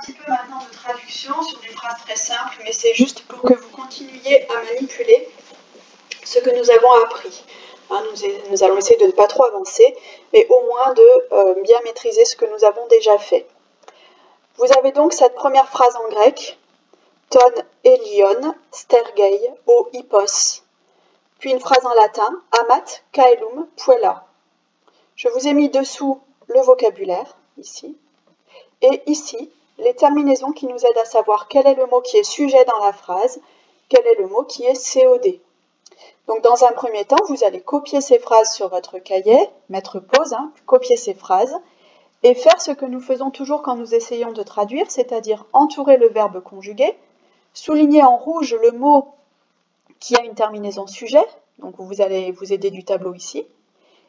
petit peu maintenant de traduction sur des phrases très simples, mais c'est juste pour que vous continuiez à manipuler ce que nous avons appris. Nous allons essayer de ne pas trop avancer, mais au moins de bien maîtriser ce que nous avons déjà fait. Vous avez donc cette première phrase en grec, ton elion stergei o hippos. Puis une phrase en latin, amat caelum puella. Je vous ai mis dessous le vocabulaire, ici, et ici, les terminaisons qui nous aident à savoir quel est le mot qui est sujet dans la phrase, quel est le mot qui est COD. Donc dans un premier temps, vous allez copier ces phrases sur votre cahier, mettre pause, copier ces phrases, et faire ce que nous faisons toujours quand nous essayons de traduire, c'est-à-dire entourer le verbe conjugué, souligner en rouge le mot qui a une terminaison sujet, donc vous allez vous aider du tableau ici,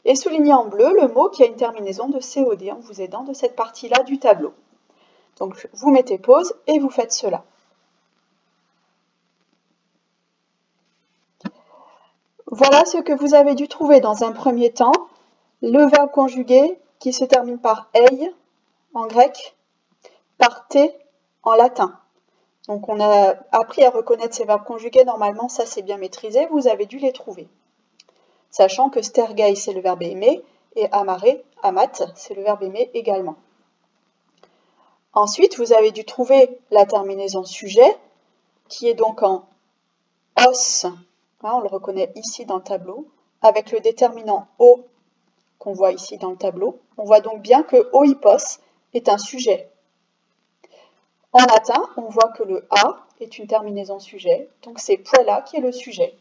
et souligner en bleu le mot qui a une terminaison de COD en vous aidant de cette partie-là du tableau. Donc vous mettez pause et vous faites cela. Voilà ce que vous avez dû trouver dans un premier temps, le verbe conjugué qui se termine par ei en grec, par t en latin. Donc on a appris à reconnaître ces verbes conjugués, normalement ça c'est bien maîtrisé, vous avez dû les trouver. Sachant que stergei c'est le verbe aimer et amare, amat, c'est le verbe aimer également. Ensuite, vous avez dû trouver la terminaison sujet, qui est donc en os, on le reconnaît ici dans le tableau, avec le déterminant o qu'on voit ici dans le tableau. On voit donc bien que ohippos est un sujet. En latin, on voit que le a est une terminaison sujet, donc c'est puella qui est le sujet.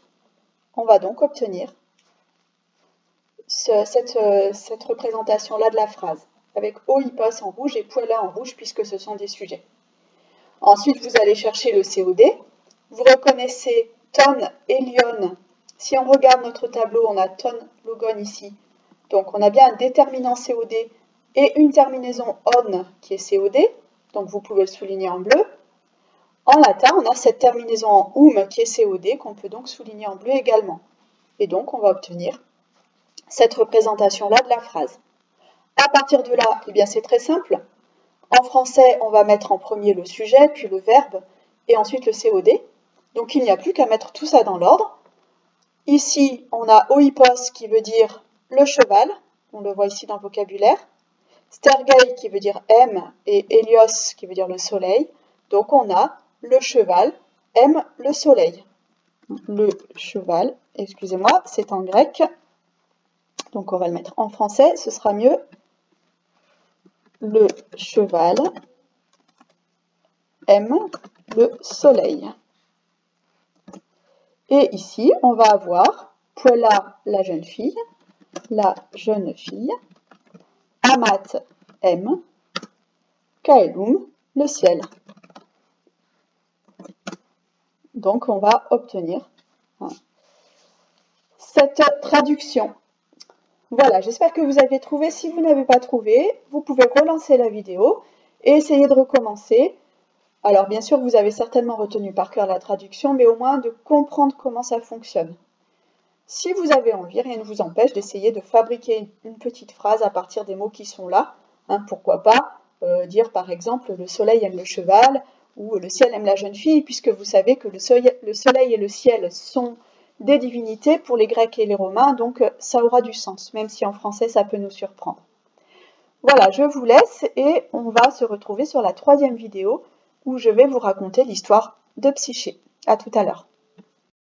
On va donc obtenir cette représentation-là de la phrase, avec ohippos en rouge et puella en rouge, puisque ce sont des sujets. Ensuite, vous allez chercher le COD. Vous reconnaissez ton elion. Si on regarde notre tableau, on a ton logon ici. Donc, on a bien un déterminant COD et une terminaison on qui est COD. Donc, vous pouvez le souligner en bleu. En latin, on a cette terminaison en qui est COD, qu'on peut donc souligner en bleu également. Et donc, on va obtenir cette représentation-là de la phrase. À partir de là, eh bien, c'est très simple. En français, on va mettre en premier le sujet, puis le verbe, et ensuite le COD. Donc, il n'y a plus qu'à mettre tout ça dans l'ordre. Ici, on a ohippos qui veut dire le cheval, on le voit ici dans le vocabulaire. Stergei qui veut dire aime, et hélios qui veut dire le soleil. Donc, on a le cheval aime le soleil. Le cheval, excusez-moi, c'est en grec. Donc, on va le mettre en français, ce sera mieux. Le cheval aime le soleil. Et ici, on va avoir puella, la jeune fille, amat aime, caelum, le ciel. Donc, on va obtenir cette traduction. Voilà, j'espère que vous avez trouvé. Si vous n'avez pas trouvé, vous pouvez relancer la vidéo et essayer de recommencer. Alors, bien sûr, vous avez certainement retenu par cœur la traduction, mais au moins de comprendre comment ça fonctionne. Si vous avez envie, rien ne vous empêche d'essayer de fabriquer une petite phrase à partir des mots qui sont là. Pourquoi pas dire par exemple « le soleil aime le cheval » ou « le ciel aime la jeune fille » puisque vous savez que le soleil et le ciel sont des divinités pour les Grecs et les Romains, donc ça aura du sens, même si en français ça peut nous surprendre. Voilà, je vous laisse et on va se retrouver sur la 3e vidéo où je vais vous raconter l'histoire de Psyché. À tout à l'heure.